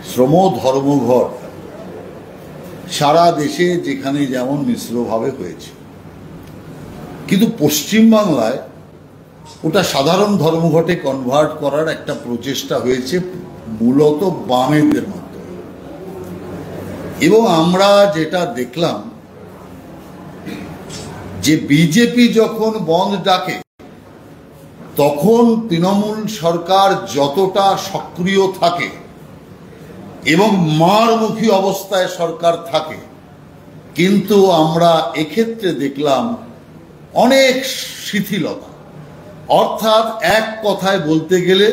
শ্রম ধর্মঘট সারা দেশে যেখানে যেমন মিশ্রভাবে হয়েছে, কিন্তু পশ্চিমবাংলায় ওটা সাধারণ ধর্মঘটে কনভার্ট করার একটা প্রচেষ্টা হয়েছে মূলত বামেদের মাধ্যমে। এবং আমরা যেটা দেখলাম যে বিজেপি যখন বন্ধ ডাকে তখন তৃণমূল সরকার যতটা সক্রিয় থাকে এবং মারমুখী অবস্থায় সরকার থাকে, কিন্তু আমরা এক্ষেত্রে দেখলাম অনেক শিথিলতা। অর্থাৎ এক কথায় বলতে গেলে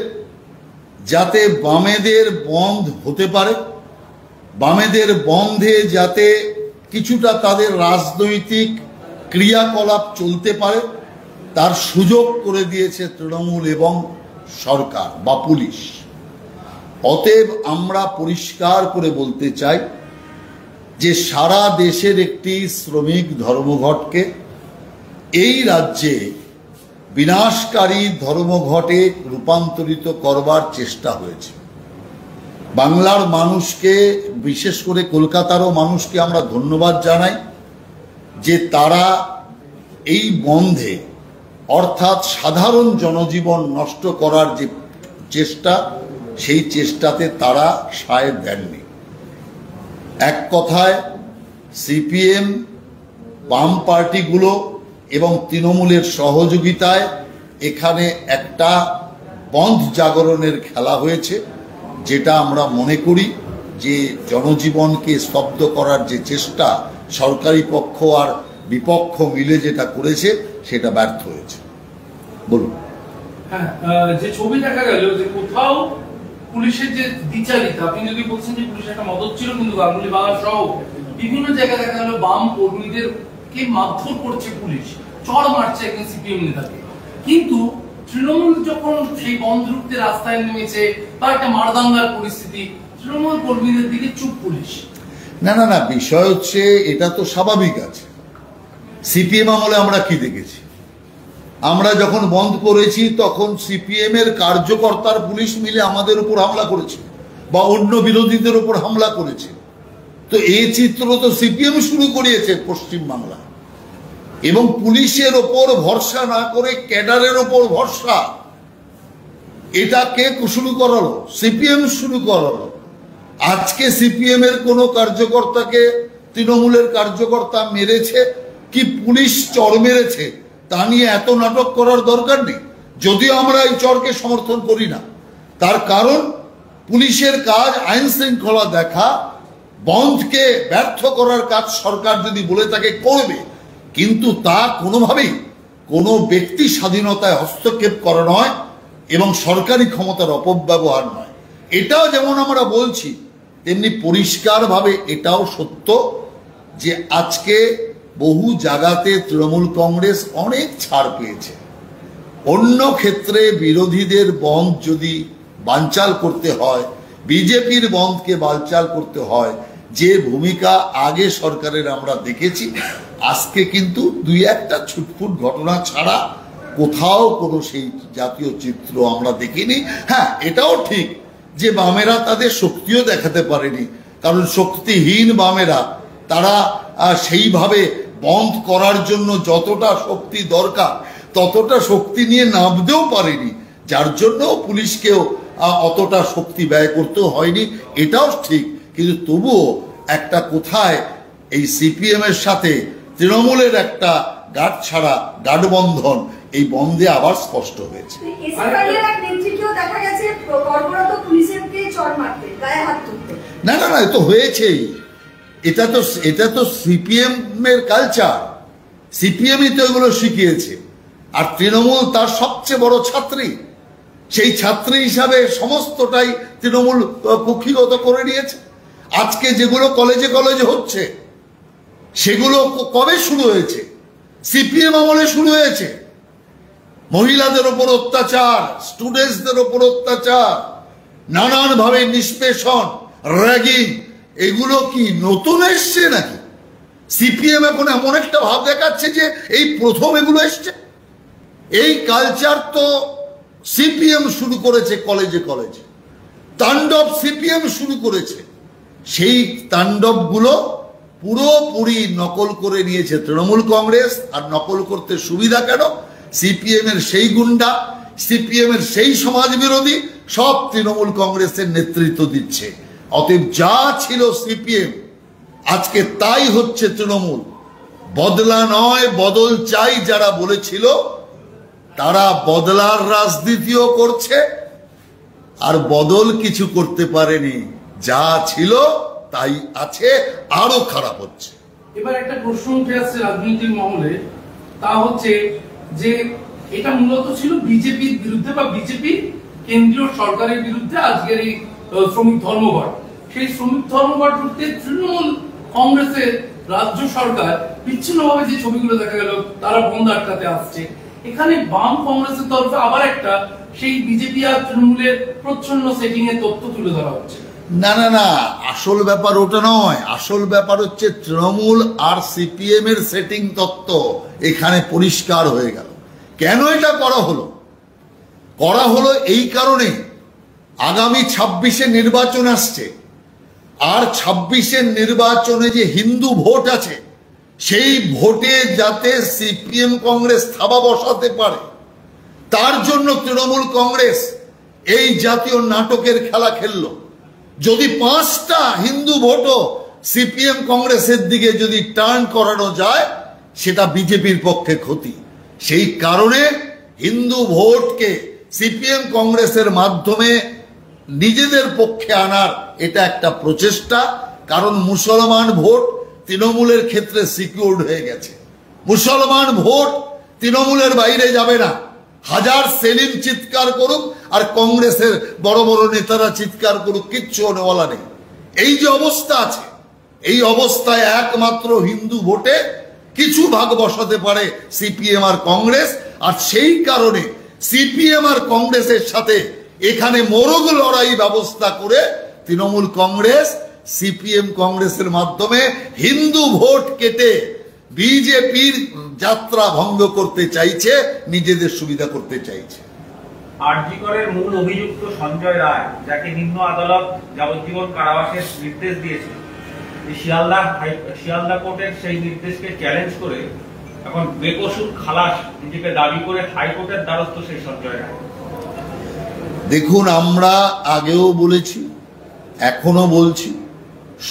যাতে বামেদের বন্ধ হতে পারে, বামেদের বন্ধে যাতে কিছুটা তাদের রাজনৈতিক ক্রিয়াকলাপ চলতে পারে তার সুযোগ করে দিয়েছে তৃণমূল এবং সরকার বা পুলিশ। অতএব আমরা পরিষ্কার করে বলতে চাই যে সারা দেশের একটি শ্রমিক ধর্মঘটকে এই রাজ্যে বিনাশকারী ধর্মঘটে রূপান্তরিত করবার চেষ্টা হয়েছে। বাংলার মানুষকে, বিশেষ করে কলকাতারও মানুষকে আমরা ধন্যবাদ জানাই যে তারা এই বন্ধে, অর্থাৎ সাধারণ জনজীবন নষ্ট করার যে চেষ্টা, সেই চেষ্টাতে তারা সায় দেননি। এক কথায় সিপিএম, বাম পার্টিগুলো এবং তৃণমূলের সহযোগিতায় এখানে একটা বন্ধ জাগরণের খেলা হয়েছে, যেটা আমরা মনে করি যে জনজীবনকে স্তব্ধ করার যে চেষ্টা সরকারি পক্ষ আর বিপক্ষ মিলে যেটা করেছে সেটা ব্যর্থ হয়েছে। বলুন। হ্যাঁ, যে ছবি দেখা গেল যে কোথাও পুলিশের যে দ্বিচারিতা, আপনি যদি বলছেন যে পুলিশের একটা মদত ছিল, কিন্তু গাঙ্গুলি বাংলা সহ বিভিন্ন জায়গায় দেখা গেল বাম কর্মীদেরকে মারধর করছে পুলিশ, চড় মারছে একজন সিপিএম নেতাকে। কিন্তু তৃণমূল যখন সেই বন্ধ রুখতে রাস্তায় নেমেছে বা একটা মারদাঙ্গার পরিস্থিতি, তৃণমূল কর্মীদের দিকে চুপ পুলিশ। না না না, বিষয় হচ্ছে এটা তো স্বাভাবিক আছে। সিপিএম আমলে আমরা কি দেখেছি? আমরা যখন বন্ধ করেছি তখন সিপিএম এর কার্যকর্তার পুলিশ মিলে আমাদের উপর হামলা করেছে বা অন্য বিরোধীদের উপর হামলা করেছে। তো এই চিত্র তো সিপিএম শুরু করিয়েছে পশ্চিমবাংলা। এবং পুলিশের ওপর ভরসা না করে ক্যাডারের ওপর ভরসা, এটা কে শুরু করালো? সিপিএম শুরু করালো। আজকে সিপিএম এর কোন কার্যকর্তাকে তৃণমূলের কার্যকর্তা মেরেছে কি পুলিশ চড় মেরেছে তা নিয়ে এত নাটক করার দরকার নেই। যদিও আমরা এই চড়কে সমর্থন করি না, তার কারণ পুলিশের কাজ আইন শৃঙ্খলা দেখা, বন্ধকে ব্যর্থ করার কাজ সরকার যদি বলে তাকে করবে, কিন্তু তা কোনোভাবেই কোনো ব্যক্তি স্বাধীনতায় হস্তক্ষেপ করা নয় এবং সরকারি ক্ষমতার অপব্যবহার নয়। এটাও যেমন আমরা বলছি, তেমনি পরিষ্কারভাবে এটাও সত্য যে আজকে বহু জায়গাতে তৃণমূল কংগ্রেস অনেক ছাড় পেয়েছে। অন্য ক্ষেত্রে বিরোধীদের বন্ধ যদি বানচাল করতে হয়, বিজেপির বন্ধকে বানচাল করতে হয়, যে ভূমিকা আগে সরকারের আমরা দেখেছি, আজকে কিন্তু দুই একটা ছুটফুট ঘটনা ছাড়া কোথাও কোনো সেই জাতীয় চিত্র আমরা দেখিনি। হ্যাঁ, এটাও ঠিক যে বামেরা তাদের শক্তিও দেখাতে পারেনি, কারণ শক্তিহীন বামেরা তারা সেইভাবে বন্ধ করার জন্য যতটা শক্তি দরকার ততটা শক্তি নিয়ে নামতেও পারেনি, যার জন্য পুলিশকেও অতটা শক্তি ব্যয় করতেও হয়নি। এটাও ঠিক, কিন্তু তবুও একটা কোথায় এই সিপিএম এর সাথে তৃণমূলের একটা গাঁটছাড়া গাঁটবন্ধন এই বন্ধে আবার স্পষ্ট হয়েছে। না না না, তো হয়েছেই। এটা তো সিপিএম এর কালচার, সিপিএমই তো এগুলো শিখিয়েছে। আর তৃণমূল তার সবচেয়ে বড় ছাত্রী, সেই ছাত্রী হিসাবে সমস্তটাই তৃণমূল কুক্ষিগত করে নিয়েছে। আজকে যেগুলো কলেজে কলেজে হচ্ছে সেগুলো কবে শুরু হয়েছে? সিপিএম আমলে শুরু হয়েছে। মহিলাদের ওপর অত্যাচার, স্টুডেন্টসদের ওপর অত্যাচার, নানানভাবে নিষ্পেষণ, র্যাগিং, এগুলো কি নতুন এসছে নাকি? সিপিএম এখন এমন একটা ভাব দেখাচ্ছে যে এই প্রথম এগুলো এসছে। এই কালচার তো সিপিএম শুরু করেছে কলেজে কলেজে। তাণ্ডব সিপিএম শুরু করেছে, সেই তাণ্ডবগুলো পুরোপুরি নকল করে নিয়েছে তৃণমূল কংগ্রেস। আর নকল করতে সুবিধা কেন? সিপিএম এর সেই গুন্ডা, সিপিএম এর সেই সমাজ বিরোধী সব তৃণমূল কংগ্রেসের নেতৃত্ব দিচ্ছে। অতএব যা ছিল সিপিএম আজকে তাই হচ্ছে তৃণমূল। বদলা নয় বদল চাই যারা বলেছিল, তারা বদলার রাজনীতিও করছে, আর বদল কিছু করতে পারেনি। যা ছিল তাই আছে, আরো খারাপ হচ্ছে। এবার একটা প্রশ্ন উঠে আসছে রাজনৈতিক মহলে, তা হচ্ছে যে এটা মূলত ছিল বিজেপির বিরুদ্ধে বা বিজেপি কেন্দ্রীয় সরকারের বিরুদ্ধে আজকের এই শ্রমিক ধর্মঘট। সেই শ্রমিক ধর্মঘট করতে তৃণমূল কংগ্রেসের রাজ্য সরকার বিচ্ছিন্নভাবে যে ছবিগুলো দেখা গেল তারা বন্ধ আটকাতে আসছে, এখানে বাম কংগ্রেসের তরফে আবার একটা সেই বিজেপি আর তৃণমূলের প্রচ্ছন্ন সেটিং এর তথ্য তুলে ধরা হচ্ছে। না না না, আসল ব্যাপার ওটা নয়। আসল ব্যাপার হচ্ছে তৃণমূল আর সিপিএম এর সেটিং তত্ত্ব এখানে পরিষ্কার হয়ে গেল। কেন এটা করা হলো? করা হলো এই কারণে, আগামী 26-এ নির্বাচন আসছে, আর 26-এর নির্বাচনে যে হিন্দু ভোট আছে সেই ভোটে যাতে সিপিএম কংগ্রেস থাবা বসাতে পারে, তার জন্য তৃণমূল কংগ্রেস এই জাতীয় নাটকের খেলা খেললো। যদি 5টা হিন্দু ভোটও সিপিএম কংগ্রেসের দিকে যদি টার্ন করানো যায়, সেটা বিজেপির পক্ষে ক্ষতি। সেই কারণে হিন্দু ভোটকে সিপিএম কংগ্রেসের মাধ্যমে নিজেদের পক্ষে আনার এটা একটা প্রচেষ্টা। কারণ মুসলমান ভোট তৃণমূলের ক্ষেত্রে সিকিউরড হয়ে গেছে। মুসলমান ভোট তৃণমূলের বাইরে যাবে না। হাজার সেলিম চিৎকার করুক আর কংগ্রেসের বড় বড় নেতারা চিৎকার করুক, কিচ্ছু বলা নেই। এই যে অবস্থা আছে, এই অবস্থায় একমাত্র হিন্দু ভোটে কিছু ভাগ বসাতে পারে সিপিএম আর কংগ্রেস। আর সেই কারণে সিপিএম আর কংগ্রেসের সাথে এখানে মোরগ লড়াই ব্যবস্থা করে তৃণমূল কংগ্রেস সিপিএম কংগ্রেসের মাধ্যমে হিন্দু ভোট কেটে বিজেপির যাত্রা ভঙ্গ করতে চাইছে, নিজেদের সুবিধা করতে চাইছে। আরজি করের মূল অভিযুক্ত সঞ্জয় রায়, যাকে নিম্ন আদালত যাবজ্জীবন কারাবাসের নির্দেশ দিয়েছে, শিয়ালদা কোর্টের সেই নির্দেশকে চ্যালেঞ্জ করে এখন বেকসুর খালাস নিজেকে দাবি করে হাইকোর্টের দ্বারস্থ সেই সঞ্জয় রায়। দেখুন, আমরা আগেও বলেছি, এখনো বলছি,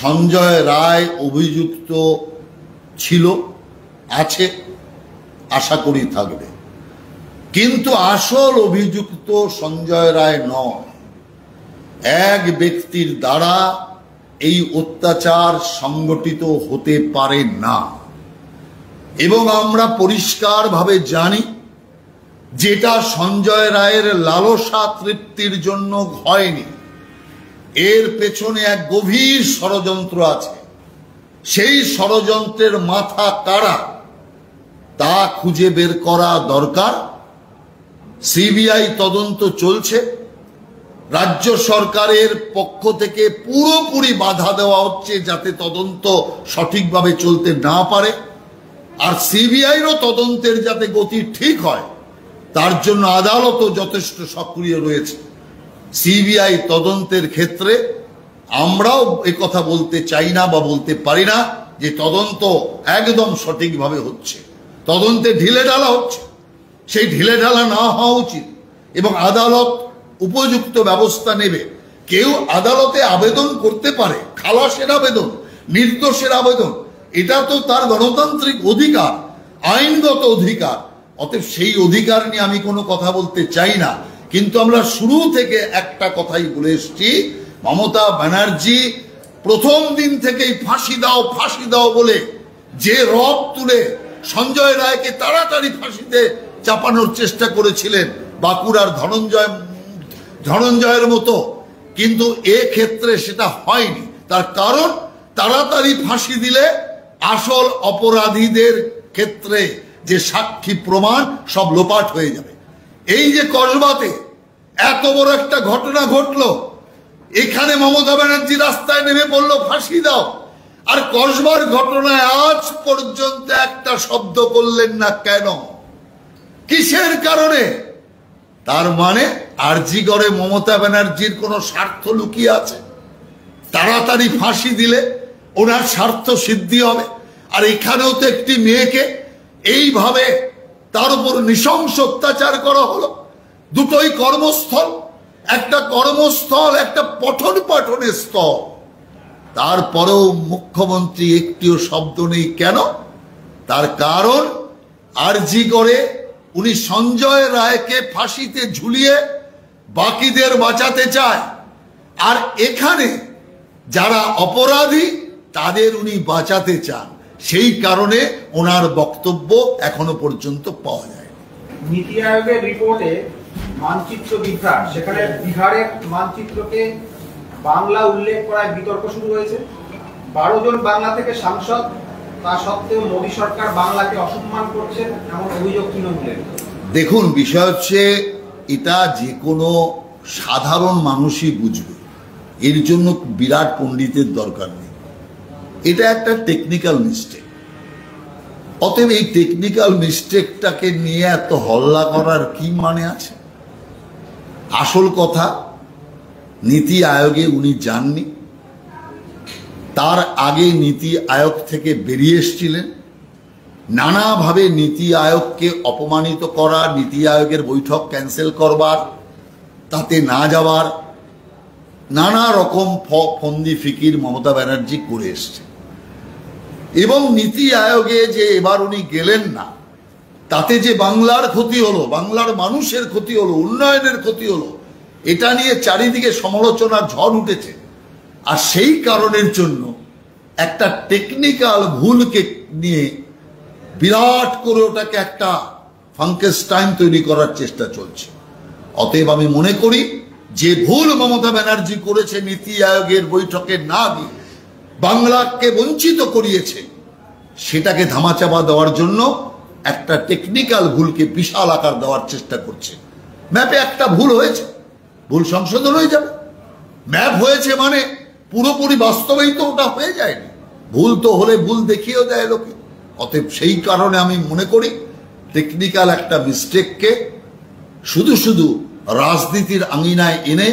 সঞ্জয় রায় অভিযুক্ত ছিল, আছে, আশা করি থাকবে। কিন্তু আসল অভিযুক্ত সঞ্জয় রায় নয়। এক ব্যক্তির দ্বারা এই অত্যাচার সংগঠিত হতে পারে না। এবং আমরা পরিষ্কারভাবে জানি, যেটা সঞ্জয় রায়ের লালসা তৃপ্তির জন্য হয়নি, এর পেছনে এক গভীর ষড়যন্ত্র আছে। সেই ষড়যন্ত্রের মাথা কারা তা খুঁজে বের করা দরকার। সিবিআই তদন্ত চলছে, রাজ্য সরকারের পক্ষ থেকে পুরোপুরি বাধা দেওয়া হচ্ছে যাতে তদন্ত সঠিকভাবে চলতে না পারে। আর সিবিআইরও তদন্তের যাতে গতি ঠিক হয়, তার জন্য আদালতও যথেষ্ট সক্রিয় রয়েছে। সিবিআই তদন্তের ক্ষেত্রে আমরাও কথা বলতে চাই না বা বলতে পারি না যে তদন্ত একদম সঠিকভাবে হচ্ছে। তদন্তে ঢিলেঢালা হচ্ছে, সেই ঢিলেঢালা না হওয়া উচিত এবং আদালত উপযুক্ত ব্যবস্থা নেবে। কেউ আদালতে আবেদন করতে পারে, খালাসের আবেদন, নির্দোষের আবেদন, এটা তো তার গণতান্ত্রিক অধিকার, আইনগত অধিকার। অতএব সেই অধিকার নিয়ে আমি কোনো কথা বলতে চাই না। কিন্তু আমরা শুরু থেকে একটা কথাই বলে এসছি, মমতা ব্যানার্জি প্রথম দিন থেকেই ফাঁসি দাও ফাঁসি দাও বলে যে রব তুলে সঞ্জয় রায়কে তাড়াতাড়ি ফাঁসিতে চাপানোর চেষ্টা করেছিলেন, বাঁকুড়ার ধনঞ্জয়ের মতো, কিন্তু এ ক্ষেত্রে সেটা হয়নি। তার কারণ, তাড়াতাড়ি ফাঁসি দিলে আসল অপরাধীদের ক্ষেত্রে যে সাক্ষী প্রমাণ সব লোপাট হয়ে যাবে। এই যে কসবাতে এত বড় একটা ঘটনা ঘটলো, এখানে মমতা ব্যানার্জি রাস্তায় নেমে বললো ফাঁসি দাও, আর কসবার ঘটনায় আজ পর্যন্ত একটা শব্দ করলেন না। কেন? কিসের কারণে? তার মানে আরজিকরে মমতা ব্যানার্জির কোনো স্বার্থ লুকিয়ে আছে। তাড়াতাড়ি ফাঁসি দিলে ওনার স্বার্থ সিদ্ধি হবে। আর এখানেও তো একটি মেয়েকে এইভাবে তার উপর নৃশংস অত্যাচার করা হলো। দুটোই কর্মস্থল, একটা কর্মস্থল, একটা পঠন পাঠনের স্থল। তারপরেও মুখ্যমন্ত্রী একটিও শব্দ নেই। কেন? তার কারণ আরজিকরে উনি সঞ্জয় রায়কে ফাঁসিতে ঝুলিয়ে বাকিদের বাঁচাতে চায়, আর এখানে যারা অপরাধী তাদের উনি বাঁচাতে চান। সেই কারণে ওনার বক্তব্য এখনো পর্যন্ত পাওয়া যায়। নীতি আয়োগের রিপোর্টে মানচিত্র বিভ্রাট, সেখানে বিহারের মানচিত্রকে বাংলা উল্লেখ করায় বিতর্ক শুরু হয়েছে। 12 জন বাংলা থেকে সাংসদ, তা সত্ত্বেও মোদী সরকার বাংলাকে অসম্মান করছেন, এমন অভিযোগ তৃণমূলের। দেখুন, বিষয় হচ্ছে এটা যে কোনো সাধারণ মানুষই বুঝবে, এর জন্য বিরাট পণ্ডিতের দরকার নেই। এটা একটা টেকনিক্যাল মিস্টেক। অতএব এই টেকনিক্যাল মিস্টেকটাকে নিয়ে এত হল্লা করার কি মানে আছে? আসল কথা, নীতি আয়োগে উনি যাননি, তার আগে নীতি আয়োগ থেকে বেরিয়ে এসেছিলেন। নানাভাবে নীতি আয়োগকে অপমানিত করা, নীতি আয়োগের বৈঠক ক্যান্সেল করবার, তাতে না যাওয়ার নানা রকম ফন্দি ফিকির মমতা ব্যানার্জি করে এসছে। এবং নীতি আয়োগে যে এবার উনি গেলেন না, তাতে যে বাংলার ক্ষতি হলো, বাংলার মানুষের ক্ষতি হলো, উন্নয়নের ক্ষতি হলো, এটা নিয়ে চারিদিকে সমালোচনার ঝড় উঠেছে। আর সেই কারণের জন্য একটা টেকনিক্যাল ভুলকে নিয়ে বিরাট করে ওটাকে একটা ফাঙ্কেস্টাইন তৈরি করার চেষ্টা চলছে। অতএব আমি মনে করি যে ভুল মমতা ব্যানার্জি করেছে, নীতি আয়োগের বৈঠকে না গিয়ে বাংলাকে বঞ্চিত করিয়েছে, সেটাকে ধামাচাপা দেওয়ার জন্য একটা টেকনিক্যাল ভুলকে বিশাল আকার দেওয়ার চেষ্টা করছে। ম্যাপে একটা ভুল হয়েছে, ভুল সংশোধন হয়ে যাবে। ম্যাপ হয়েছে মানে পুরোপুরি বাস্তবেই তো ওটা হয়ে যায়নি। ভুল তো হলে ভুল দেখিয়েও দেয় লোকে। অতএব সেই কারণে আমি মনে করি টেকনিক্যাল একটা মিস্টেককে শুধু শুধু রাজনীতির আঙিনায় এনে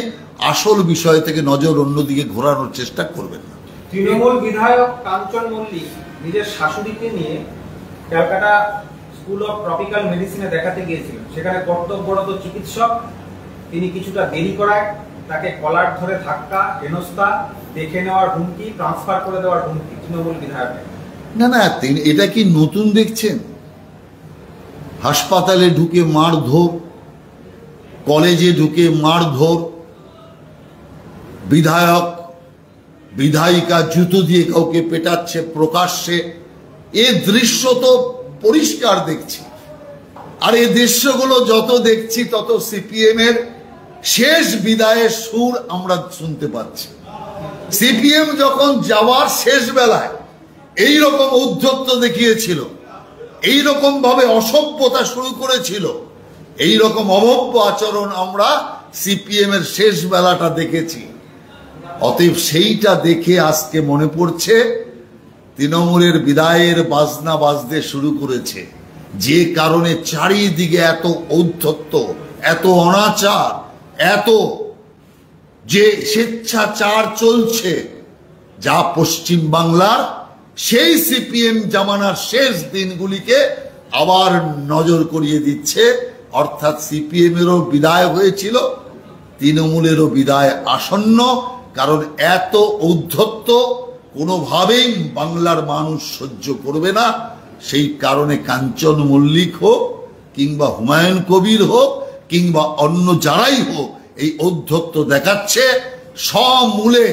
আসল বিষয় থেকে নজর অন্যদিকে ঘোরানোর চেষ্টা করবেন না। তৃণমূল বিধায়ক কাঞ্চন মল্লিক নিজের শাশুড়িকে নিয়ে ক্যালকাটা স্কুল অফ ট্রপিক্যাল মেডিসিনে দেখাতে গিয়েছিলেন। সেখানে কর্তব্যরত চিকিৎসক তিনি কিছুটা দেরি করায় তাকে কলার ধরে ধাক্কা, হেনস্থা, দেখে নেওয়ার হুমকি, ট্রান্সফার করে দেওয়ার হুমকি তৃণমূল বিধায়কের। না না, এটা কি নতুন দেখছেন? হাসপাতালে ঢুকে মারধর, কলেজে ঢুকে মারধর, বিধায়ক বিধায়িকা জুতো দিয়ে কাউকে পেটাচ্ছে প্রকাশ্যে, এ দৃশ্য তো পরিষ্কার দেখছি। আর এই দৃশ্যগুলো যত দেখছি তত সিপিএম এর শেষ বিদায়ের সুর আমরা শুনতে পাচ্ছি। সিপিএম যখন যাওয়ার শেষ বেলায় এই রকম ঔদ্ধত্য দেখিয়েছিল, এই রকম ভাবে অসভ্যতা শুরু করেছিল, এই রকম অভব্য আচরণ আমরা সিপিএম এর শেষ বেলাটা দেখেছি। অতএব সেইটা দেখে আজকে মনে পড়ছে তৃণমূলের বিদায়ের বাজনা বাজতে শুরু করেছে, যে কারণে চারিদিকে এত ঔদ্ধত্য, এত অনাচার, এত যে স্বেচ্ছাচার চলছে, যা পশ্চিম বাংলার সেই সিপিএম জামানার শেষ দিনগুলিকে আবার নজর করিয়ে দিচ্ছে। অর্থাৎ সিপিএম এরও বিদায় হয়েছিল, তৃণমূলেরও বিদায় আসন্ন। কারণ এত ঔদ্ধত্য কোনোভাবেই বাংলার মানুষ সহ্য করবে না। সেই কারণে কাঞ্চন মল্লিক হোক কিংবা হুমায়ুন কবির হোক কিংবা অন্য যারাই হোক, এই ঔদ্ধত্য দেখাচ্ছে। সমূলে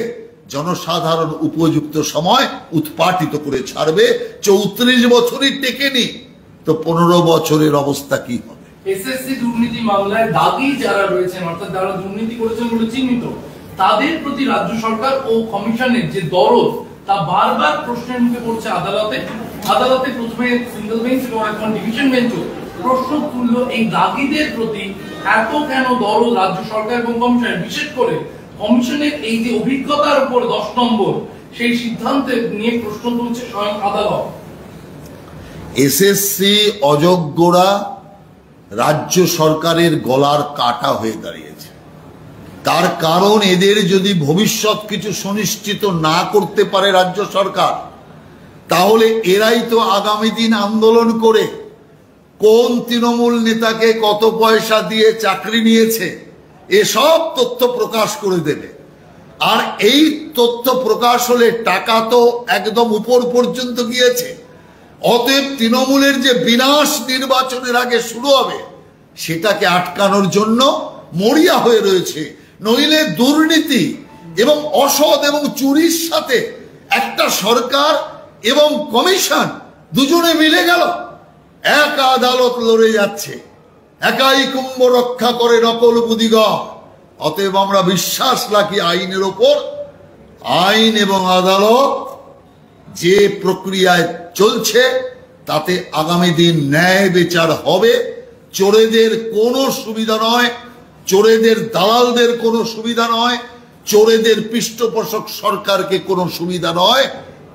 জনসাধারণ উপযুক্ত সময় উৎপাটিত করে ছাড়বে। 34 বছরই টেকেনি, তো 15 বছরের অবস্থা কি হবে? এসএসসি দুর্নীতি মামলায় দাগি যারা রয়েছেন, অর্থাৎ যারা দুর্নীতি করেছেন বলে চিহ্নিত, তাদের প্রতি রাজ্য সরকার ও কমিশনের যে দরদ, তা বারবার প্রশ্নের মুখে পড়ছে আদালতে। আদালতে প্রথমে সিঙ্গেল বেঞ্চ এবং এখন ডিভিশন বেঞ্চও প্রশ্ন তুলল এই দাগিদের প্রতি এত কেন দরদ রাজ্য সরকার এবং কমিশনের, বিশেষ করে কমিশনের এই যে অভিজ্ঞতার উপর 10 নম্বর সেই সিদ্ধান্তে নিয়ে প্রশ্ন তুলছে স্বয়ং আদালত। এসএসসি অযোগ্যরা রাজ্য সরকারের গলার কাটা হয়ে দাঁড়িয়েছে। তার কারণ এদের যদি ভবিষ্যৎ কিছু সুনিশ্চিত না করতে পারে রাজ্য সরকার, তাহলে এরাই তো আগামী দিন আন্দোলন করে কোন তৃণমূল নেতাকে কত পয়সা দিয়ে চাকরি নিয়েছে এসব তথ্য প্রকাশ করে দেবে। আর এই তথ্য প্রকাশ হলে টাকা তো একদম উপর পর্যন্ত গিয়েছে। অতএব তৃণমূলের যে বিনাশ নির্বাচনের আগে শুরু হবে সেটাকে আটকানোর জন্য মরিয়া হয়ে রয়েছে। নইলে দুর্নীতি এবং অসৎ এবং চুরির সাথে একটা সরকার এবং কমিশন দুজনে মিলে গেল, এক আদালত লড়ে যাচ্ছে, একাই কুম্ভ রক্ষা করে নকল বুদ্ধিগণ। অতএব আমরা বিশ্বাস রাখি আইনের ওপর। আইন এবং আদালত যে প্রক্রিয়ায় চলছে তাতে আগামী দিন ন্যায় বিচার হবে। চোরেদের কোনো সুবিধা নয়, চোরেদের দালালদের কোনো সুবিধা নয়, চোরেদের পৃষ্ঠপোষক সরকারকে কোনো সুবিধা নয়।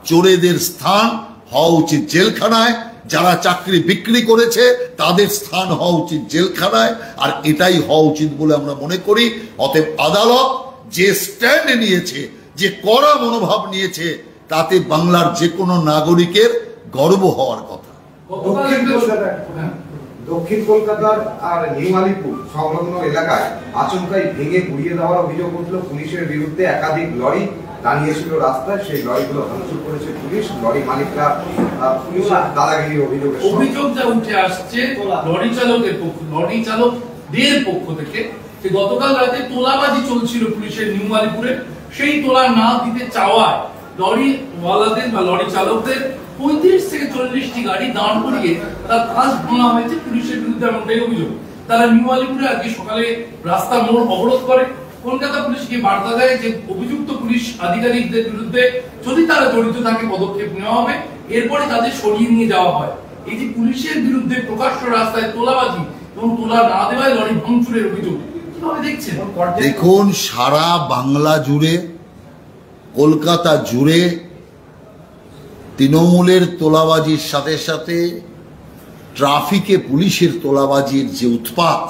চোরেদের স্থান হওয়া উচিত জেলখানায়, যারা চাকরি বিক্রি করেছে তাদের স্থান হওয়া উচিত জেলখানায়, আর এটাই হওয়া উচিত বলে আমরা মনে করি। অতএব আদালত যে স্ট্যান্ড নিয়েছে, যে কড়া মনোভাব নিয়েছে, তাতে বাংলার যে কোনো নাগরিকের গর্ব হওয়ার কথা। দক্ষিণ কলকাতার আর নিউ আলিপুর সংলগ্ন এলাকায় আচমকাই ভেঙে গুড়িয়ে দেওয়ার অভিযোগ উঠল পুলিশের বিরুদ্ধে। একাধিক লরি দাঁড়িয়েছিল রাস্তায়, সেই লরিগুলো ভাঙচুর করেছে পুলিশ। লরি মালিকরা পুলিশের দাদাগিরির অভিযোগ যা উঠে আসছে লরি চালকদের পক্ষ থেকে যে গতকাল রাতে তোলাবাজি চলছিল পুলিশের নিউ আলিপুরে, সেই তোলা না দিতে চাওয়ায় লরিওয়ালাদের বা লরি চালকদের 35 থেকে 40টি গাড়ি দাঁড় করিয়ে তার কাজ ভাঙা হয়েছে। পুলিশের বিরুদ্ধে এমনটাই অভিযোগ। তারা নিউ আলিপুরে আজকে সকালে রাস্তা মোড় অবরোধ করে কলকাতা পুলিশকে বার্তা দেয় যে অভিযুক্ত পুলিশ আধিকারিকদের বিরুদ্ধে যদি তারা জড়িত থাকে পদক্ষেপ নেওয়া হবে, এরপরে তাদের সরিয়ে নিয়ে যাওয়া হয়। এই যে পুলিশের বিরুদ্ধে প্রকাশ্য রাস্তায় তোলাবাজি এবং তোলা না দেওয়ায় লরি ভাঙচুরের অভিযোগ, কিভাবে দেখছেন? দেখুন, সারা বাংলা জুড়ে, কলকাতা জুড়ে তৃণমূলের তোলাবাজির সাথে সাথে ট্রাফিকে পুলিশের তোলাবাজির যে উৎপাত,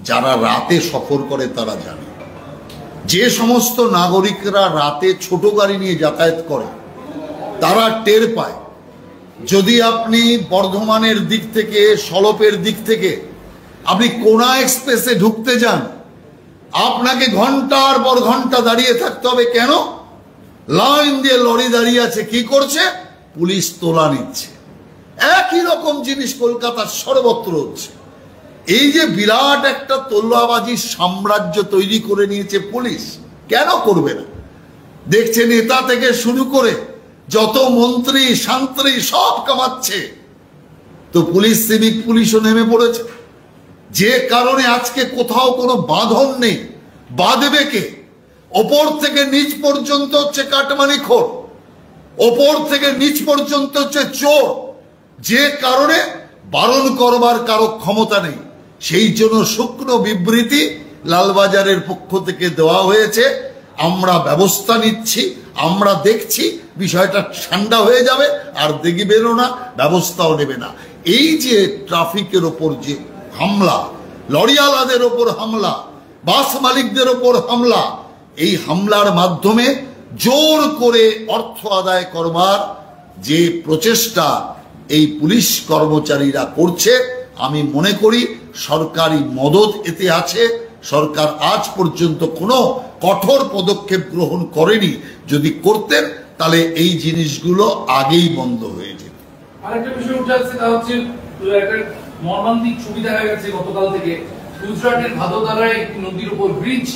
যারা রাতে সফর করে তারা জানে। যে সমস্ত নাগরিকরা রাতে ছোট গাড়ি নিয়ে যাতায়াত করে তারা টের পায়। যদি আপনি বর্ধমানের দিক থেকে, সলপের দিক থেকে আপনি কোনা এক্সপ্রেসে ঢুকতে যান, আপনাকে ঘন্টার পর ঘন্টা দাঁড়িয়ে থাকতে হবে। কেন? লাইন দিয়ে লরি দাঁড়িয়ে আছে, কি করছে? পুলিশ তোলা নিচ্ছে। একই রকম জিনিস কলকাতার সর্বত্র হচ্ছে। এই যে বিরাট একটা তোলাবাজির সাম্রাজ্য তৈরি করে নিয়েছে পুলিশ, কেন করবে না? দেখছে নেতা থেকে শুরু করে যত মন্ত্রী শান্ত্রী সব কামাচ্ছে, তো পুলিশ, সিভিক পুলিশও নেমে পড়েছে। যে কারণে আজকে কোথাও কোনো বাঁধন নেই। বাঁধবে কে? ওপর থেকে নিচ পর্যন্ত হচ্ছে কাটমানিখোর, ওপর থেকে নিচ পর্যন্ত হচ্ছে চোর। যে কারণে বারণ করবার কারো ক্ষমতা নেই। সেই জন্য শুকনো বিবৃতি লালবাজারের পক্ষ থেকে দেওয়া হয়েছে। আমরা ব্যবস্থা নিচ্ছি, আমরা দেখছি, বিষয়টা ঠান্ডা হয়ে যাবে, আর দেখবেনও না, ব্যবস্থাও নেবে না। এই যে ট্রাফিকের ওপর যে হামলা, লরিওয়ালাদের ওপর হামলা, বাস মালিকদের ওপর হামলা, এই হামলার মাধ্যমে জোর করে অর্থ আদায় করবার যে প্রচেষ্টা এই পুলিশ কর্মচারীরা করছে, আমি মনে করি সরকারি মদত এতে আছে। সরকার আজ পর্যন্ত কোনো কঠোর পদক্ষেপ গ্রহণ করেনি। যদি করতেন তাহলে এই জিনিসগুলো আগেই বন্ধ হয়ে যেত। আরেকটা বিষয় উঠে আসছে, তা হচ্ছে একটা মর্মান্তিক ছবি দেখা গেছে গতকাল থেকে। গুজরাটের ভাদোদারায় একটি নদীর উপর ব্রিজ,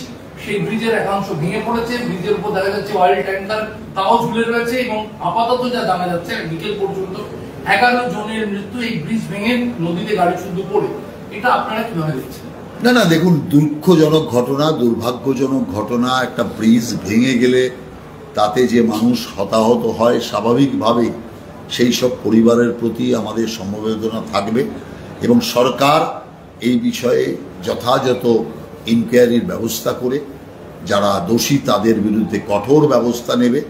সেই ব্রিজের একাংশ ভেঙে পড়েছে। ব্রিজের উপর দেখা যাচ্ছে অয়েল ট্যাঙ্কার তাও ঝুলে রয়েছে, এবং আপাতত যা জানা যাচ্ছে বিকেল পর্যন্ত 11 জনের মৃত্যু এই ব্রিজ ভেঙে নদীতে গাড়ি শুধু পড়ে। এটা আপনারা কিভাবে দেখছেন? না, দেখুন, দুঃখজনক ঘটনা, দুর্ভাগ্যজনক ঘটনা। একটা ব্রিজ ভেঙে গেলে তাতে যে মানুষ হতাহত হয়, স্বাভাবিকভাবেই সেই সব পরিবারের প্রতি আমাদের সমবেদনা থাকবে, এবং সরকার এই বিষয়ে যথাযথ ইনকোয়ারির ব্যবস্থা করে যারা দোষী তাদের বিরুদ্ধে কঠোর ব্যবস্থা নেবে,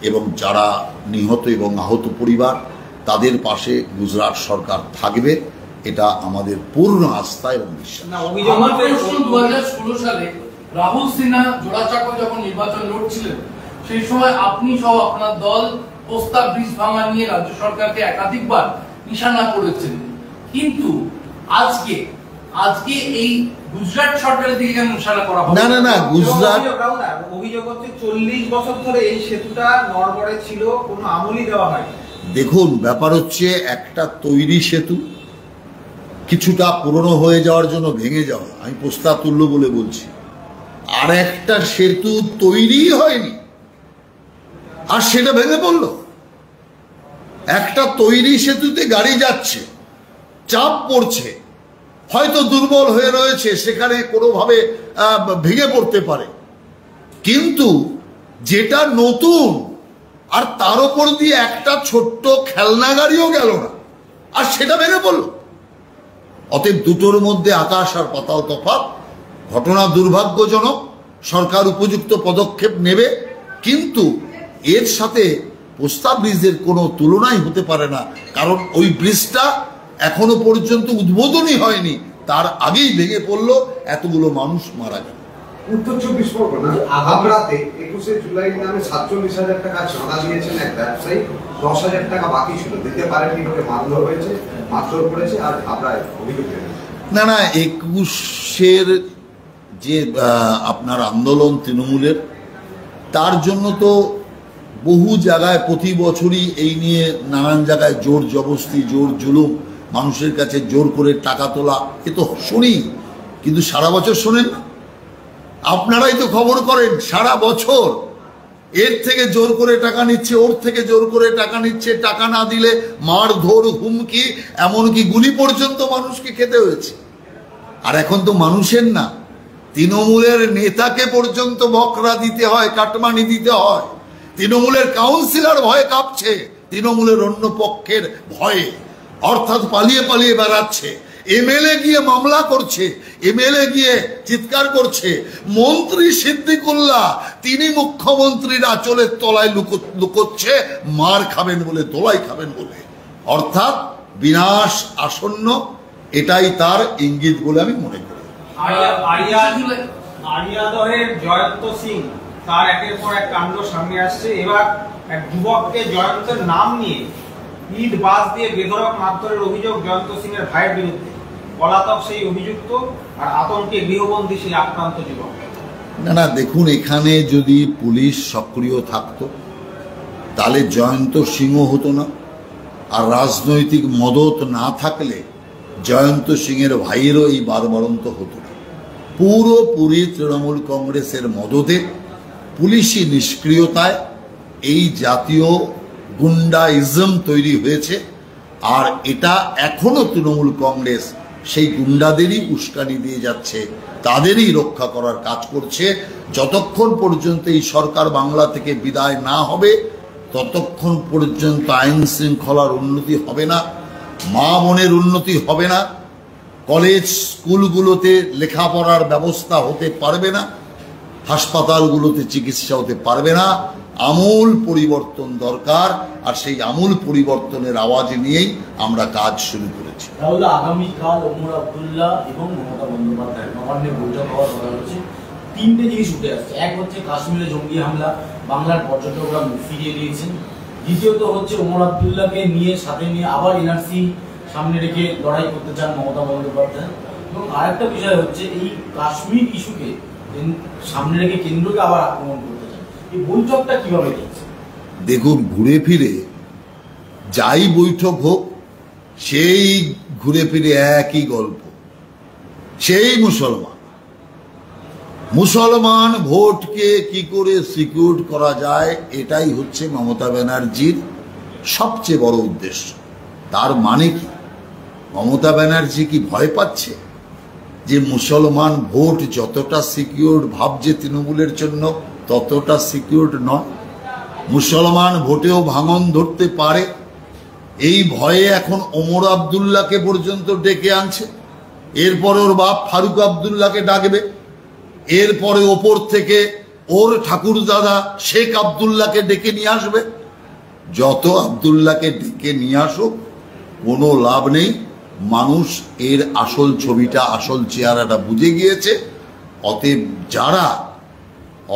এবং যারা নিহত এবং আহত পরিবার তাদের পাশে গুজরাট সরকার থাকবে। এটা আমাদের পূর্ণ আস্থা এবং বিশ্বাস। না, অভিযোগ আমার হচ্ছে প্রশ্ন 2016 সালে রাহুল সিনহা জোড়াচাকর যখন নির্বাচন লড়ছিলেন, সেই সময় আপনি সহ আপনার দল প্রস্তাব ব্রিজ ভাঙা নিয়ে রাজ্য সরকারকে একাধিকবার নিশানা করেছেন, কিন্তু আজকে এই গুজরাট সরকারের দিকে কেন নিশানা করা হবে? না গুজরাট অভিযোগ হচ্ছে 40 বছর ধরে এই সেতুটা নড়বড়ে ছিল, কোনো আমলই দেওয়া হয়নি। দেখুন, ব্যাপার হচ্ছে একটা তৈরি সেতু কিছুটা পুরনো হয়ে যাওয়ার জন্য ভেঙে যাওয়া, আমি প্রস্তাব তুল্য বলে বলছি। আর একটা সেতু তৈরি হয়নি আর সেটা ভেঙে পড়ল। একটা তৈরি সেতুতে গাড়ি যাচ্ছে, চাপ পড়ছে, হয়তো দুর্বল হয়ে রয়েছে, সেখানে কোনোভাবে ভেঙে পড়তে পারে, কিন্তু যেটা নতুন আর তার উপর দিয়ে একটা ছোট্ট খেলনা গাড়িও গেল না আর সেটা ভেঙে পড়ল। অতএব দুটোর মধ্যে আকাশ আর পাতাল তফাৎ। ঘটনা দুর্ভাগ্যজনক, সরকার উপযুক্ত পদক্ষেপ নেবে, কিন্তু এর সাথে প্রস্তাব ব্রিজের কোনো তুলনাই হতে পারে না, কারণ ওই ব্রিজটা এখনো পর্যন্ত উদ্বোধনই হয়নি, তার আগেই ভেঙে পড়লো, এতগুলো মানুষ মারা গেল। উত্তর 24 পরগনা হাবড়াতে 21 জুলাই নামে 47,000 টাকা চাঁদা দিয়েছেন এক ব্যবসায়ী, 10,000 টাকা বাকি ছিল, দিতে পারেননি বলে মারধর হয়েছে, মারধর করেছে আর হাবড়ায় অভিযোগ এনেছে। না 21-এর যে আপনার আন্দোলন তৃণমূলের, তার জন্য তো বহু জায়গায় প্রতি বছরই এই নিয়ে নানান জায়গায় জোর জবরদস্তি, জোর জুলুম, মানুষের কাছে জোর করে টাকা তোলা, এ তো শুনি, কিন্তু সারা বছর শোনেন না। আপনারাই তো খবর করেন সারা বছর, এর থেকে জোর করে টাকা নিচ্ছে, ওর থেকে জোর করে টাকা নিচ্ছে, টাকা না দিলে মারধর, হুমকি, এমনকি গুলি পর্যন্ত মানুষকে খেতে হয়েছে। আর এখন তো মানুষের না, তৃণমূলের নেতাকে পর্যন্ত বকরা দিতে হয়, কাটমানি দিতে হয়। তৃণমূলের কাউন্সিলর ভয়ে কাঁপছে, তৃণমূলের অন্য পক্ষের ভয়ে, অর্থাৎ পালিয়ে পালিয়ে বেড়াচ্ছে। এমএলএ গিয়ে মামলা করছে, এমএলএ গিয়ে চিৎকার করছে। মন্ত্রী সিদ্দিকুল্লাহ তিনি মুখ্যমন্ত্রীর আঁচলের তলায় লুকোচ্ছে, মার খাবেন বলে, দোলাই খাবেন বলে, অর্থাৎ বিনাশ আসন্ন, এটাই তার ইঙ্গিত বলে আমি মনে করি। আরিয়াদহের জয়ন্ত সিং, তার একের পর এক কাণ্ড সামনে আসছে। এবার এক যুবককে জয়ন্তের নাম নিয়ে ইট বাস দিয়ে বেধড়ক মারধরের অভিযোগ জয়ন্ত সিং এর ভাইয়ের বিরুদ্ধে। পলাতক সেই অভিযুক্ত আর আতঙ্কে গৃহবন্দী সেই আক্রান্ত যুবক। না দেখুন, এখানে যদি পুলিশ সক্রিয় থাকতো তাহলে জয়ন্ত সিংহ হতো না, আর রাজনৈতিক মদত না থাকলে জয়ন্ত সিংয়ের ভাইয়েরও এই বারবারন্ত হতো না। পুরোপুরি তৃণমূল কংগ্রেসের মদতে, পুলিশি নিষ্ক্রিয়তায় এই জাতীয় গুন্ডাইজম তৈরি হয়েছে। আর এটা এখনো তৃণমূল কংগ্রেস সেই গুন্ডাদেরই উস্কানি দিয়ে যাচ্ছে, তাদেরই রক্ষা করার কাজ করছে। যতক্ষণ পর্যন্ত এই সরকার বাংলা থেকে বিদায় না হবে, ততক্ষণ পর্যন্ত আইন শৃঙ্খলার উন্নতি হবে না, মা বোনের উন্নতি হবে না, কলেজ স্কুলগুলোতে লেখাপড়ার ব্যবস্থা হতে পারবে না, হাসপাতালগুলোতে চিকিৎসা হতে পারবে না। আমূল পরিবর্তন দরকার, আর সেই আমূল পরিবর্তনের আওয়াজ নিয়েই আমরা কাজ শুরু করেছি। তাহলে আগামীকাল ওমর আব্দুল্লাহ এবং মমতা বন্দ্যোপাধ্যায় নবান্নে বৈঠক হওয়ার কথা রয়েছে। তিনটে জিনিস উঠে আসছে। এক হচ্ছে কাশ্মীরে জঙ্গি হামলা, বাংলার পর্যটকরা মুখ ফিরিয়ে দিয়েছেন। দ্বিতীয়ত হচ্ছে ওমর আব্দুল্লাহকে নিয়ে সাথে নিয়ে আবার এনআরসি সামনে রেখে লড়াই করতে চান মমতা বন্দ্যোপাধ্যায়। এবং আরেকটা বিষয় হচ্ছে এই কাশ্মীর ইস্যুকে সামনে রেখে কেন্দ্রকে আবার আক্রমণ করতে চান। এই বৈঠকটা কিভাবে দেখছে? দেখুন, ঘুরে ফিরে যাই বৈঠক হোক, সেই ঘুরে ফিরে একই গল্প। সেই মুসলমান ভোটকে কি করে সিকিউর করা যায়, এটাই হচ্ছে মমতা ব্যানার্জির সবচেয়ে বড় উদ্দেশ্য। তার মানে কি, মমতা ব্যানার্জি কি ভয় পাচ্ছে যে মুসলমান ভোট যতটা সিকিউর ভাবছে তৃণমূলের জন্য, ততটা সিকিউর নয়? মুসলমান ভোটেও ভাঙন ধরতে পারে, এই ভয়ে এখন ওমর আব্দুল্লাহকে পর্যন্ত ডেকে আনছে। এরপরে ওর বাপ ফারুক আব্দুল্লাহকে ডাকবে, এরপরে ওপর থেকে ওর ঠাকুরদাদা শেখ আব্দুল্লাহকে ডেকে নিয়ে আসবে। যত আব্দুল্লাহকে ডেকে নিয়ে আসুক, কোনো লাভ নেই। মানুষ এর আসল ছবিটা, আসল চেহারাটা বুঝে গিয়েছে। অতএব যারা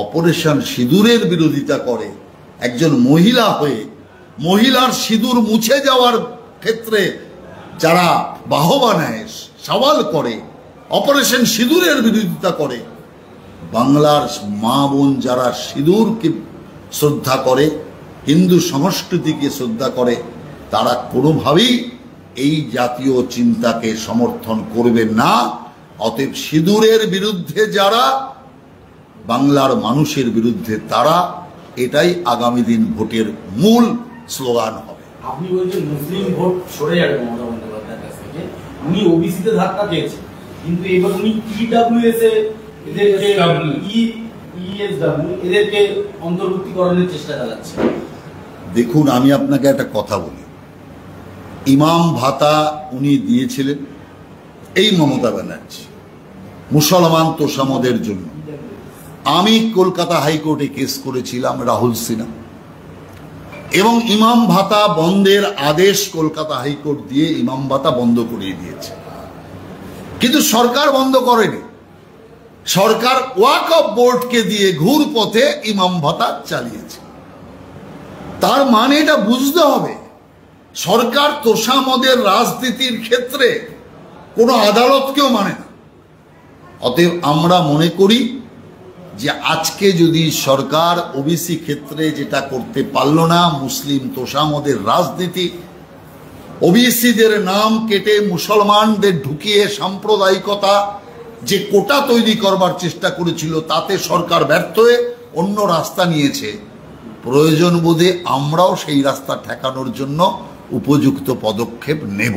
অপারেশন সিঁদুরের বিরোধিতা করে, একজন মহিলা হয়ে মহিলার সিঁদুর মুছে যাওয়ার ক্ষেত্রে যারা বাহবা নেয়, সওয়াল করে, অপারেশন সিঁদুরের বিরোধিতা করে, বাংলার মা বোন যারা সিঁদুরকে শ্রদ্ধা করে, হিন্দু সংস্কৃতিকে শ্রদ্ধা করে, তারা কোনোভাবেই এই জাতীয় চিন্তাকে সমর্থন করবেন না। অতএব সিঁদুরের বিরুদ্ধে যারা, বাংলার মানুষের বিরুদ্ধে তারা, এটাই আগামী দিন ভোটের মূল স্লোগান হবে। আপনি বলছেন মুসলিম ভোট সরে যাবে মমতা বন্দ্যোপাধ্যায়ের কাছ থেকে, উনি ওবিসিতে ধাক্কা খেয়েছে, কিন্তু এবার উনি ইডব্লিউএস এদেরকে এদেরকে অন্তর্ভুক্তিকরণের চেষ্টা চালাচ্ছে। দেখুন, আমি আপনাকে একটা কথা বলি, ইমাম ভাতা উনি দিয়েছিলেন এই মমতা ব্যানার্জি মুসলমান তোষামদের জন্য। আমি কলকাতা হাইকোর্টে কেস করেছিলাম, রাহুল সিনহা, এবং ইমাম ভাতা বন্ধের আদেশ কলকাতা হাইকোর্ট দিয়ে ইমাম ভাতা বন্ধ করিয়ে দিয়েছে। কিন্তু সরকার বন্ধ করেনি, সরকার ওয়াকফ বোর্ডকে দিয়ে ঘুর পথে ইমাম ভাতা চালিয়েছে। তার মানে এটা বুঝতে হবে, সরকার তোষামদের রাজনীতির ক্ষেত্রে কোনো আদালতকেও মানে না। অতএব আমরা মনে করি যে আজকে যদি সরকার ওবিসি ক্ষেত্রে যেটা করতে পারল না, মুসলিম তোষামদের রাজনীতি, ওবিসিদের নাম কেটে মুসলমানদের ঢুকিয়ে সাম্প্রদায়িকতা যে কোটা তৈরি করবার চেষ্টা করেছিল, তাতে সরকার ব্যর্থ হয়ে অন্য রাস্তা নিয়েছে। প্রয়োজন বোধে আমরাও সেই রাস্তা ঠেকানোর জন্য উপযুক্ত পদক্ষেপ নেব।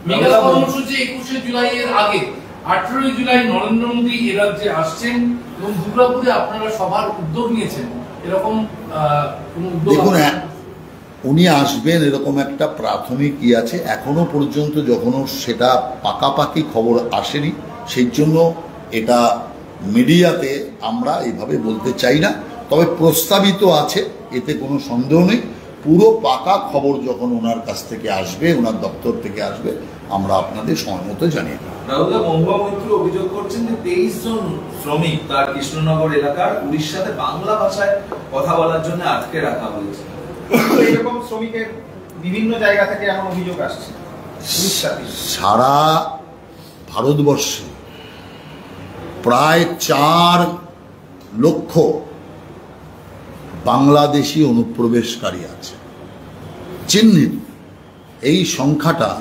মেগা কর্মসূচি 21শে জুলাইয়ের আগে 18 জুলাই নরেন্দ্র মোদী এ রাজ্যে আসছেন এবং দুর্গাপুরে আপনারা সবার উদ্যোগ নিয়েছেন, এরকম কোন উদ্যোগ? দেখুন, উনি আসবেন এরকম একটা প্রাথমিক ই আছে, এখনো পর্যন্ত যখনও সেটা পাকাপাকি খবর আসেনি, সেই জন্য এটা মিডিয়াতে আমরা এইভাবে বলতে চাই না। তবে প্রস্তাবিত আছে, এতে কোনো সন্দেহ নেই। পুরো পাকা খবর যখন ওনার কাছ থেকে আসবে, ওনার দপ্তর থেকে আসবে, আমরা আপনাদের সময় মতো জানিয়ে দেব। রাহুল মহুয়া মৈত্র অভিযোগ করছেন যে 23 জন শ্রমিক তার কৃষ্ণনগর এলাকার উড়িষ্যাতে বাংলা ভাষায় কথা বলার জন্য আটকে রাখা হয়েছে। এরকম শ্রমিকের বিভিন্ন জায়গা থেকে এমন অভিযোগ আসছে উড়িষ্যাতে। সারা ভারতবর্ষে প্রায় 4 লক্ষ বাংলাদেশি অনুপ্রবেশকারী আছে চিহ্নিত। এই সংখ্যাটা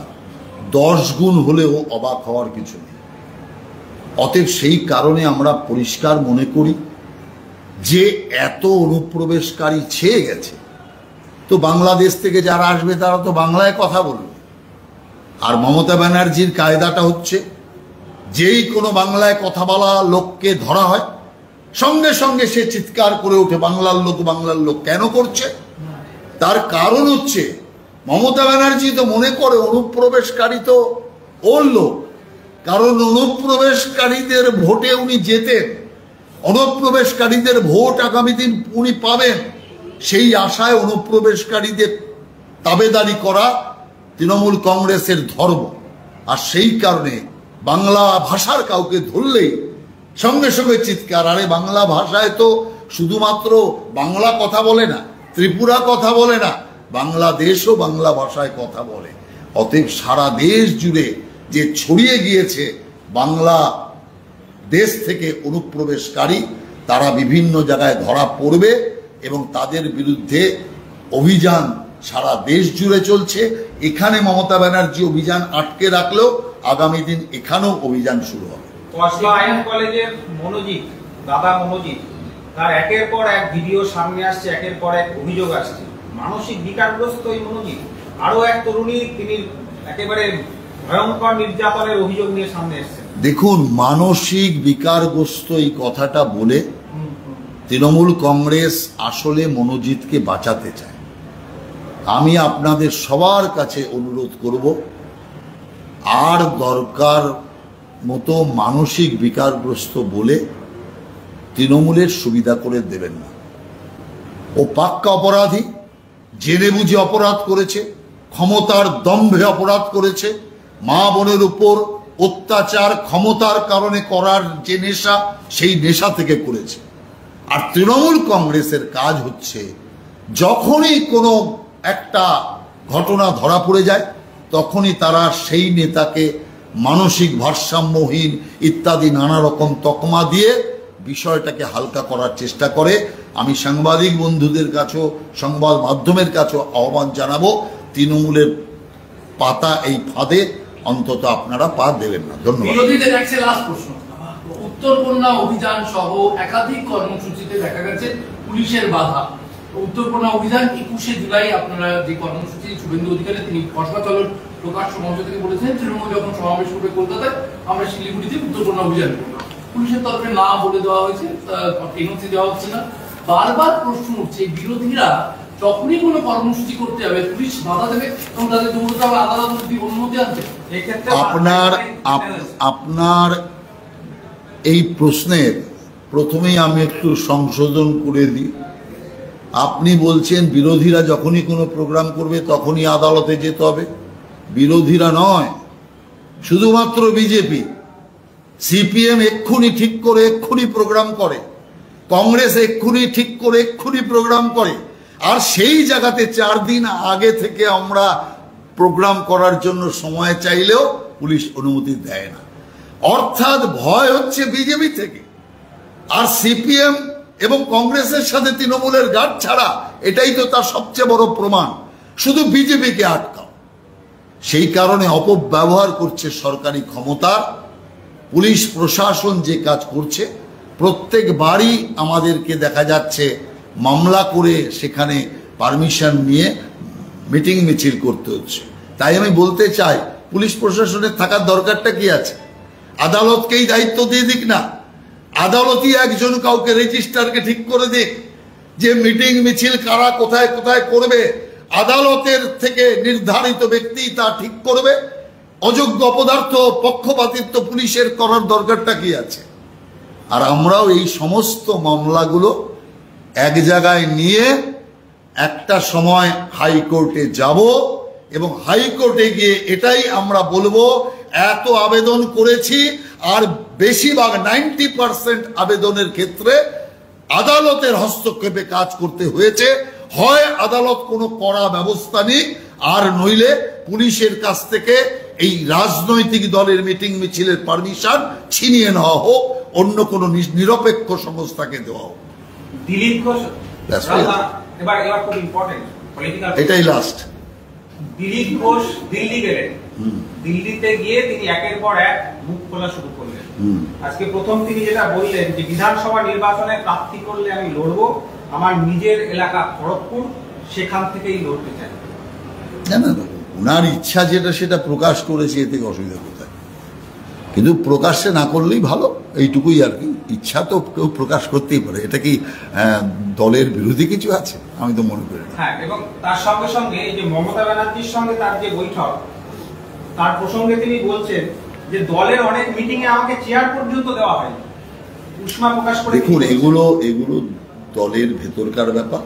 10 গুণ হলেও অবাক হওয়ার কিছু নেই। অতএব সেই কারণে আমরা পরিষ্কার মনে করি যে এত অনুপ্রবেশকারী ছেয়ে গেছে, তো বাংলাদেশ থেকে যারা আসবে তারা তো বাংলায় কথা বলবে। আর মমতা ব্যানার্জির কায়দাটা হচ্ছে, যেই কোনো বাংলায় কথা বলা লোককে ধরা হয়, সঙ্গে সঙ্গে সে চিৎকার করে ওঠে, বাংলার লোক কেন করছে? তার কারণ হচ্ছে মমতা ব্যানার্জি তো মনে করে অনুপ্রবেশকারী তো ওর লোক, কারণ অনুপ্রবেশকারীদের ভোটে উনি জেতেন, অনুপ্রবেশকারীদের ভোট আগামী দিন উনি পাবেন, সেই আশায় অনুপ্রবেশকারীদের তাবেদারি করা তৃণমূল কংগ্রেসের ধর্ম। আর সেই কারণে বাংলা ভাষার কাউকে ধরলেই সঙ্গে সঙ্গে চিৎকার। আরে বাংলা ভাষায় তো শুধুমাত্র বাংলা কথা বলে না, ত্রিপুরা কথা বলে না, বাংলাদেশও বাংলা ভাষায় কথা বলে। অতএব সারা দেশ জুড়ে যে ছড়িয়ে গিয়েছে বাংলা দেশ থেকে অনুপ্রবেশকারী, তারা বিভিন্ন জায়গায় ধরা পড়বে এবং তাদের বিরুদ্ধে অভিযান সারা দেশ জুড়ে চলছে। এখানে মমতা ব্যানার্জি অভিযান আটকে রাখলেও আগামী দিন এখানেও অভিযান শুরু হবে। কসবা আইন কলেজের মনোজিৎ, দাদা মনোজিৎ, তার একের পর এক ভিডিও সামনে আসছে, একের পর এক অভিযোগ আসছে। মানসিক বিকারগ্রস্ত এই মনোজিৎ। আরো এক তরুণী, তিনি একেবারে ভয়ঙ্কর নির্যাতনের অভিযোগ নিয়ে সামনে এসেছেন। দেখুন, মানসিক বিকারগ্রস্ত এই কথাটা বলে তৃণমূল কংগ্রেস আসলে মনোজিৎকে বাঁচাতে চায়। আমি আপনাদের সবার কাছে অনুরোধ করব, আর দরকার মতো মানসিক বিকারগ্রস্ত বলে তৃণমূলের সুবিধা করে দেবেন না। ও পাক্কা অপরাধী, জেনে বুঝে অপরাধ করেছে, ক্ষমতার দম্ভে অপরাধ করেছে, মা বোনের উপর অত্যাচার ক্ষমতার কারণে করার যে নেশা, সেই নেশা থেকে করেছে। আর তৃণমূল কংগ্রেসের কাজ হচ্ছে যখনই কোনো একটা ঘটনা ধরা পড়ে যায় তখনই তারা সেই নেতাকে মানসিক ভারসাম্যহীন ইত্যাদি নানা রকম তকমা দিয়ে বিষয়টাকে হালকা করার চেষ্টা করে। আমি সাংবাদিক বন্ধুদের কাছেও, সংবাদ মাধ্যমের কাছেও আহ্বান জানাবো, তৃণমূলের পাতা এই ফাঁদে অন্তত আপনারা পা দেবেন না। ধন্যবাদ। বিরোধীদের একটা লাস্ট প্রশ্ন, উত্তরকন্যা অভিযান সহ একাধিক কর্মসূচিতে দেখা গেছে পুলিশের বাধা। উত্তরকন্যা অভিযান 21শে জুলাই আপনারা যে কর্মসূচি, শুভেন্দু অধিকারী তিনি খসড়া চলন প্রকাশ্য মঞ্চ থেকে বলেছেন তৃণমূল যখন সমাবেশ করবে কলকাতায় আমরা শিলিগুড়িতে উত্তরকন্যা অভিযান করব। পুলিশের তরফে না বলে দেওয়া হয়েছে, এনওসি দেওয়া হচ্ছে না। বারবার প্রশ্ন উঠছে বিরোধীরা যখনই কোনো কর্মসূচি করতে যাবে পুলিশ বাধা দেবে এবং তাদের দৌড়তে হবে আদালত অনুমতি আনতে। এক্ষেত্রে আপনার এই প্রশ্নের প্রথমেই আমি একটু সংশোধন করে দিই। আপনি বলছেন বিরোধীরা যখনই কোনো প্রোগ্রাম করবে তখনই আদালতে যেতে হবে। বিরোধীরা নয়, শুধুমাত্র বিজেপি। সিপিএম এক্ষুনি ঠিক করে এক্ষুনি প্রোগ্রাম করে, কংগ্রেস এক্ষুনি ঠিক করে এক্ষুনি প্রোগ্রাম করে, আর সেই জায়গাতে 4 দিন আগে থেকে আমরা প্রোগ্রাম করার জন্য সময় চাইলেও পুলিশ অনুমতি দেয় না। অর্থাৎ ভয় হচ্ছে বিজেপি থেকে। আর সিপিএম এবং কংগ্রেসের সাথে তৃণমূলের গাঁট ছাড়া, এটাই তো তার সবচেয়ে বড় প্রমাণ। শুধু বিজেপিকে আটকাও, সেই কারণে অপব্যবহার করছে সরকারি ক্ষমতার। পুলিশ প্রশাসন যে কাজ করছে, প্রত্যেকবারই আমাদেরকে দেখা যাচ্ছে মামলা করে সেখানে পারমিশন নিয়ে মিটিং মিছিল করতে হচ্ছে। তাই আমি বলতে চাই পুলিশ প্রশাসনের থাকার দরকারটা কি আছে? আদালতকেই দায়িত্ব দিয়ে দিক না, আদালতই একজন কাউকে রেজিস্ট্রারকে ঠিক করে দিক যে মিটিং মিছিল কারা কোথায় কোথায় করবে। আদালতের থেকে নির্ধারিত ব্যক্তি তা ঠিক করবে। অযোগ্য অপদার্থ পক্ষপাতিত্ব পুলিশের করার দরকারটা কি আছে? আর আমরাও এই সমস্ত মামলাগুলো এক জায়গায় নিয়ে একটা সময় হাইকোর্টে যাব এবং হাইকোর্টে গিয়ে এটাই আমরা বলবো, এত আবেদন করেছি আর বেশিরভাগ 90% আবেদনের ক্ষেত্রে আদালতের হস্তক্ষেপে কাজ করতে হয়েছে। হয় আদালত কোনো কড়া ব্যবস্থা নিক, আর নইলে পুলিশের কাছ থেকে এই রাজনৈতিক দলের মিটিং মিছিলের পারমিশন ছিনিয়ে নেওয়া হোক, অন্য কোনো নিরপেক্ষ সংস্থাকে দেওয়া হোক। দিলীপ ঘোষ এবার খুব ইম্পর্টেন্ট পলিটিক্যাল, এটাই লাস্ট। দিলীপ ঘোষ দিল্লি গেলেন, দিল্লিতে গিয়ে তিনি একের পর এক মুখ খোলা শুরু করলেন। আজকে প্রথম তিনি যেটা বললেন যে বিধানসভা নির্বাচনে প্রার্থী করলে আমি লড়বো, আমার নিজের এলাকা খড়গপুর, সেখান থেকেই লড়তে চাই। না না, ওনার ইচ্ছা যেটা সেটা প্রকাশ করেছে, এতে অসুবিধা কোথায়? কিন্তু প্রকাশে না করলেই ভালো, এইটুকুই আর কি। ইচ্ছা তো কেউ প্রকাশ করতেই পারে, এটা কি দলের বিরোধী কিছু আছে? আমি তো মনে করি না। হ্যাঁ, এবং তার সঙ্গে সঙ্গে এই যে মমতা ব্যানার্জির সঙ্গে তার যে বৈঠক, তার প্রসঙ্গে তিনি বলছেন যে দলের অনেক মিটিং এ আমাকে চেয়ার পর্যন্ত দেওয়া হয়নি, উষ্মা প্রকাশ করে। দেখুন, এগুলো দলের ভেতরকার ব্যাপার।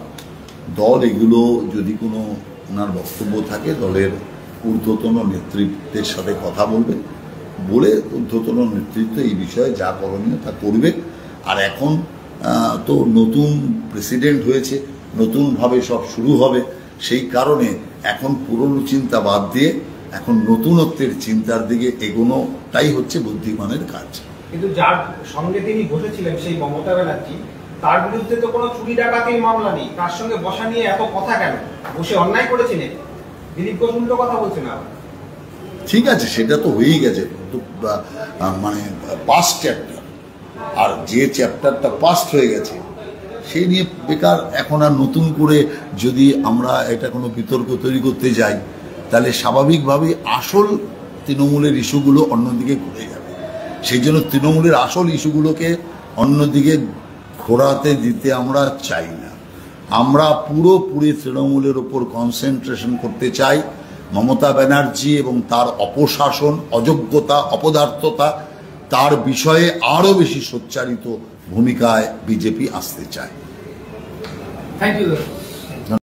দল এগুলো যদি কোনো ওনার বক্তব্য থাকে, দলের ঊর্ধ্বতন নেতৃত্বের সাথে কথা বলবে, বলে ঊর্ধ্বতন নেতৃত্ব এই বিষয়ে যা করণীয় তা করবে। আর এখন তো নতুন প্রেসিডেন্ট হয়েছে, নতুনভাবে সব শুরু হবে, সেই কারণে এখন পুরনো চিন্তা বাদ দিয়ে এখন নতুনত্বের চিন্তার দিকে এগোনোটাই হচ্ছে বুদ্ধিমানের কাজ। কিন্তু যার সঙ্গে তিনি বসেছিলেন সেই মমতা ব্যানার্জি, তার বিরুদ্ধে তো কোনো চুরি ডাকাতির মামলা নেই, তার সঙ্গে বসা নিয়ে এত কথা কেন? বসে অন্যায় করেছিলেন? দিলীপ ঘোষ উল্টো কথা বলছে না। ঠিক আছে, সেটা তো হয়েই গেছে, মানে পাস্ট চ্যাপ্টার। আর যে চ্যাপ্টারটা পাস্ট হয়ে গেছে সেই নিয়ে বেকার এখন আর নতুন করে যদি আমরা এটা কোনো বিতর্ক তৈরি করতে যাই, তাহলে স্বাভাবিকভাবেই আসল তৃণমূলের ইস্যুগুলো অন্যদিকে ঘুরে যাবে। সেই জন্য তৃণমূলের আসল ইস্যুগুলোকে অন্যদিকে ঘোরাতে দিতে আমরা চাই না। আমরা পুরোপুরি তৃণমূলের ওপর কনসেন্ট্রেশন করতে চাই। মমতা ব্যানার্জি এবং তার অপশাসন, অযোগ্যতা, অপদার্থতা, তার বিষয়ে আরও বেশি সোচ্চারিত ভূমিকায় বিজেপি আসতে চায়। Thank you.